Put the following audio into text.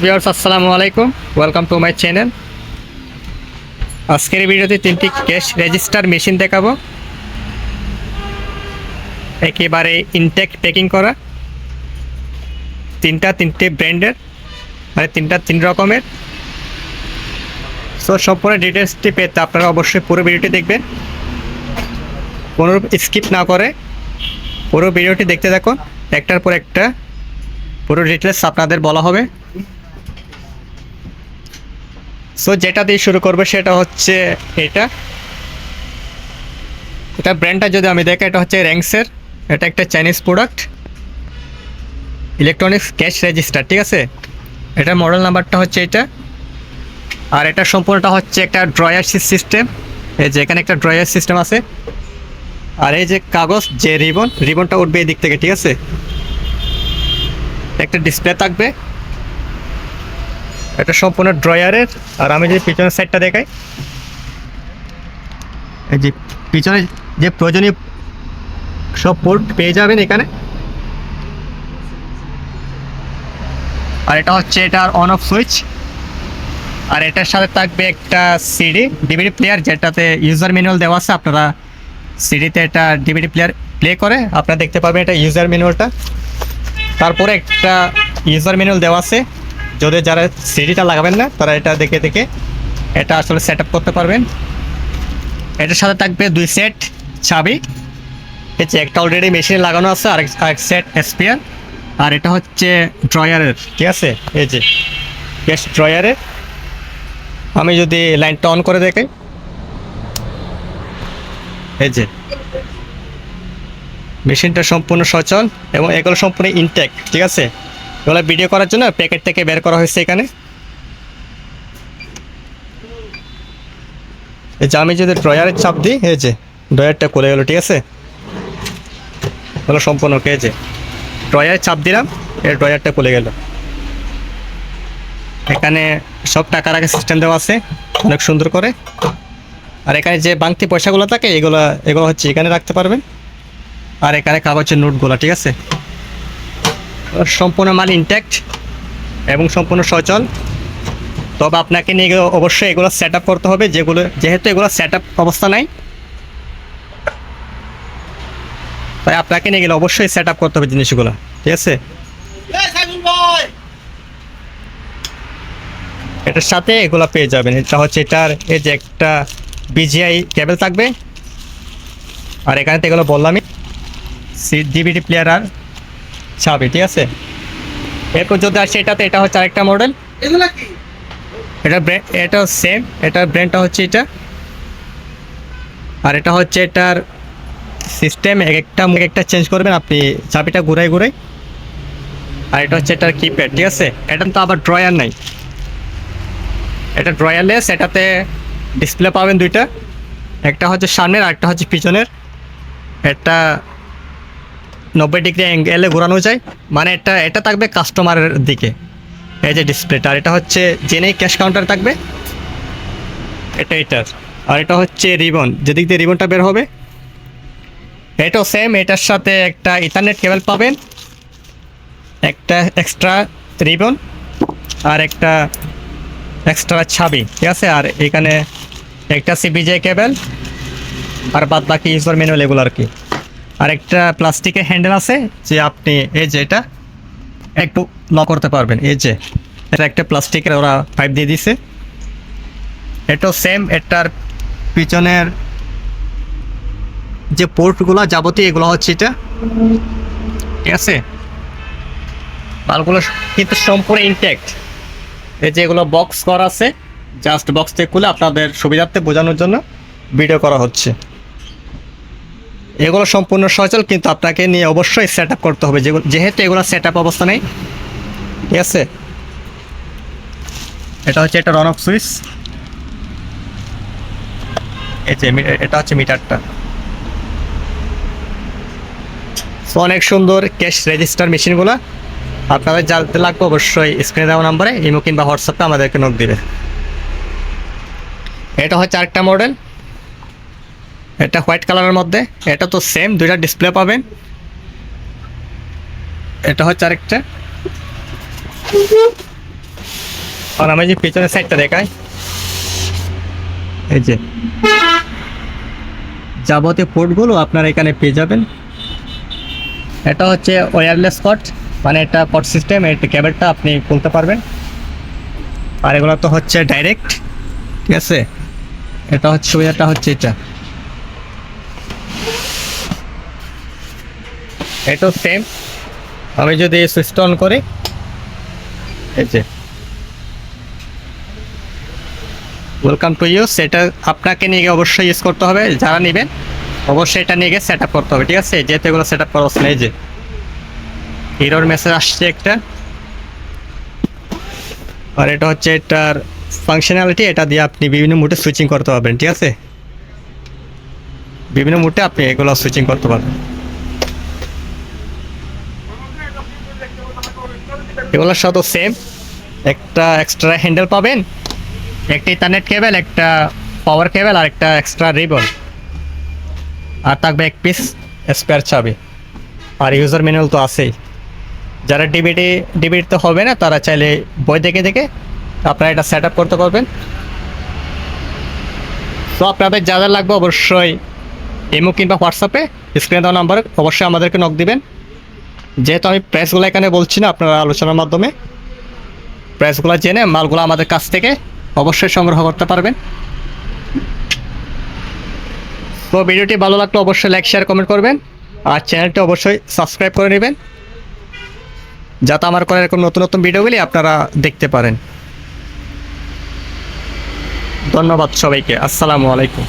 Viewers আসসালামু আলাইকুম, welcome to my channel. আজকের ভিডিওতে তিনটি ক্যাশ রেজিস্টার মেশিন দেখাবো, একেবারে ইনটেক প্যাকিং করা, তিনটে ব্র্যান্ডের, মানে তিন রকমের। সো সম্পূর্ণ ডিটেলসটি পেতে আপনারা অবশ্যই পুরো ভিডিওটি দেখবেন, কোনো স্কিপ না করে পুরো ভিডিওটি দেখতে থাকুন। একটার পর একটা পুরো ডিটেলস আপনাদের বলা হবে। সো যেটা দিয়ে শুরু করবো সেটা হচ্ছে এটা ব্র্যান্ডটা যদি আমি দেখি, এটা হচ্ছে র্যাংসের। এটা একটা Chinese product, electronics cash register, ঠিক আছে। এটার মডেল নাম্বারটা হচ্ছে এটা। আর এটা সম্পূর্ণটা হচ্ছে একটা ড্রয়ার সিস্টেম। এই যে এখানে একটা ড্রয়ার সিস্টেম আছে, আর এই যে কাগজ, যে রিবনটা উঠবে এই দিক থেকে, ঠিক আছে। একটা ডিসপ্লে থাকবে, এটা সম্পূর্ণ ড্রয়ারের। আর আমি যদি পিছনের সাইডটা দেখাই, এই যে পিছনে যে প্রয়োজনীয় সব পোর্ট পেয়ে যাবেন এখানে। আর এটা হচ্ছে এটার অন অফ সুইচ। আর এটার সাথে থাকবে একটা ডিভিডি প্লেয়ার, যেটাতে ইউজার ম্যানুয়াল দেওয়া আছে। আপনারা সিডিতে এটা ডিভিডি প্লেয়ার প্লে করে আপনারা দেখতে পাবেন এটা ইউজার ম্যানুয়ালটা। তারপরে একটা ইউজার ম্যানুয়াল দেওয়া আছে, যদি যারা সিডিটা লাগাবেন না তারা এটা দেখে এটা আসলে সেট আপ করতে পারবেন। এটার সাথে থাকবে 2 সেট চাবি, এই যে একটা অলরেডি মেশিনে লাগানো আছে, আরেক সেট স্পেয়ার। আর এটা হচ্ছে ড্রয়ারের, ঠিক আছে। এই যে গ্যাস ড্রয়ারের, আমি যদি লাইনটা অন করে দেখাই, এই যে মেশিনটা সম্পূর্ণ সচল এবং এগুলো সম্পূর্ণ ইনটেক, ঠিক আছে। এগুলো ভিডিও করার জন্য প্যাকেট থেকে বের করা হয়েছে এখানে। এই যে আমি যদি ড্রয়ারের চাপ দিই, এই যে ড্রয়ারটা খুলে গেলো, ঠিক আছে। এগুলো সম্পূর্ণ এই যে ড্রয়ারের চাপ দিলাম, এর ড্রয়ারটা খুলে গেল। এখানে সব টাকা রাখার সিস্টেম দেওয়া আছে অনেক সুন্দর করে। আর এখানে যে বাংতি পয়সাগুলো থাকে এগুলো হচ্ছে এখানে রাখতে পারবেন। আর এখানে কাগজের নোটগুলো, ঠিক আছে। সম্পূর্ণ মাল ইনট্যাক্ট এবং সম্পূর্ণ সচল। তবে আপনাকে নিয়ে অবশ্যই এগুলো সেট আপ করতে হবে, যেহেতু এগুলো সেট আপ অবস্থা নাই, তাই আপনাকে নিয়ে গেলে অবশ্যই সেট আপ করতে হবে জিনিসগুলো, ঠিক আছে। এটার সাথে এগুলো পেয়ে যাবেন। এটা হচ্ছে এটার এই যে একটা বিজিআই কেবল থাকবে। আর এখানে তো এগুলো বললামই, ডিভিডি প্লেয়ার আর চাবি, ঠিক আছে। এরপর যদি আসে এটাতে, এটা হচ্ছে আরেকটা মডেল। এটা সেম, এটার ব্র্যান্ডটা হচ্ছে এটা। আর এটা হচ্ছে এটার সিস্টেম, একটা চেঞ্জ করবেন আপনি চাবিটা ঘুরাই। আর এটা হচ্ছে এটার কিপ্যাড, ঠিক আছে। এটা তো আবার ড্রয়ার নাই, এটা ড্রয়ারলেস। এটাতে ডিসপ্লে পাবেন দুইটা, একটা হচ্ছে সামনের আর একটা হচ্ছে পিছনের। এটা 90 ডিগ্রি অ্যাঙ্গেলে ঘোরানো যায়, মানে এটা থাকবে কাস্টমারের দিকে, এই যে ডিসপ্লেটা। আর এটা হচ্ছে জেনেই ক্যাশ কাউন্টার থাকবে এটার। আর এটা হচ্ছে রিবন, যেদিক দিয়ে রিবনটা বের হবে। এটাও সেম, এটার সাথে একটা ইথারনেট কেবল পাবেন, একটা এক্সট্রা রিবন আর একটা এক্সট্রা চাবি, ঠিক আছে। আর এখানে একটা সিবিজে কেবল, আর বাদ বাকি ইউজার ম্যানুয়াল এগুলো আর কি। আর একটা প্লাস্টিকের হ্যান্ডেল আছে, যে আপনি এই যে এটা একটু লক করতে পারবেন। এই যে এটা একটা প্লাস্টিকের ওরা পাইপ দিয়ে দিছে। এটাও সেম, এটার পিছনের যে পোর্টগুলো যাবতীয় এগুলো হচ্ছে এটা, ঠিক আছে। মালগুলো কিন্তু সম্পূর্ণ ইনট্যাক্ট। এই যে এগুলো বক্স করা আছে, জাস্ট বক্স থেকে খুলে আপনাদের সুবিধার্থে বোঝানোর জন্য ভিডিও করা হচ্ছে। এগুলো সম্পূর্ণ সচল, কিন্তু আপনাকে নিয়ে অবশ্যই সেট আপ করতে হবে, যেহেতু এগুলো সেট আপ অবস্থা নেই, ঠিক আছে। এটা হচ্ছে এটা অন অফ সুইচ, এই যে এটা হচ্ছে মিটারটা। সো অনেক সুন্দর ক্যাশ রেজিস্টার মেশিনগুলো। আপনাদের জানতে লাগবে অবশ্যই স্ক্রিনে দেওয়া নাম্বারে ইমো কিংবা হোয়াটসঅ্যাপে আমাদেরকে নোট দিবে। এটা হচ্ছে আরেকটা মডেল, এটা হোয়াইট কালারের মধ্যে। এটা তো সেম, দুইটা ডিসপ্লে পাবেন। এটা হচ্ছে আরেকটা, আর আমি যে পিছনের সাইডটা দেখাই, এই যে যাবতীয় পোর্টগুলো আপনারা এখানে পেয়ে যাবেন। এটা হচ্ছে ওয়্যারলেস কট, মানে এটা কট সিস্টেম, এটা কেবলটা আপনি খুলতে পারবেন। আর এগুলো তো হচ্ছে ডাইরেক্ট, ঠিক আছে। এটা হচ্ছে সুবিধাটা হচ্ছে এটাও সেম। আমি যদি সুইচটা অন করি, এই যে ওয়েলকাম টু ইউজ, এটা আপনাকে নিয়ে গিয়ে অবশ্যই ইউজ করতে হবে। যারা নেবেন অবশ্যই এটা নিয়ে গিয়ে সেট আপ করতে হবে, ঠিক আছে। যেহেতু এগুলো সেট আপ করা হচ্ছে না, এই যে এরর মেসেজ আসছে একটা। আর এটা হচ্ছে এটার ফাংশনালিটি, এটা দিয়ে আপনি বিভিন্ন মুডে সুইচিং করতে পারবেন, ঠিক আছে। বিভিন্ন মুডে আপনি এগুলো সুইচিং করতে পারবেন। এগুলোর সাথে সেম, একটা এক্সট্রা হ্যান্ডেল পাবেন, একটা ইথারনেট কেবল, একটা পাওয়ার কেবল, আর একটা এক্সট্রা রিবন, আর থাকবে এক পিস স্পেয়ার চাবি। আর ইউজার ম্যানুয়াল তো আছেই। যারা ডিবিডিতে হবে না তারা চাইলে বই দেখে দেখে আপনারা এটা সেট আপ করতে পারবেন। তো আপনাদের যা যা লাগবে অবশ্যই ইমো কিংবা হোয়াটসঅ্যাপে স্ক্রিনে দেওয়া নাম্বারে অবশ্যই আমাদেরকে নক দিবেন। যেহেতু আমি প্রাইসগুলো এখানে বলছি না, আপনারা আলোচনার মাধ্যমে প্রাইসগুলো জেনে মালগুলো আমাদের কাছ থেকে অবশ্যই সংগ্রহ করতে পারবেন। তো ভিডিওটি ভালো লাগলে অবশ্যই লাইক শেয়ার কমেন্ট করবেন, আর চ্যানেলটি অবশ্যই সাবস্ক্রাইব করে নেবেন, যাতে আমার কোনো এরকম নতুন নতুন ভিডিওগুলি আপনারা দেখতে পারেন। ধন্যবাদ সবাইকে, আসসালামু আলাইকুম।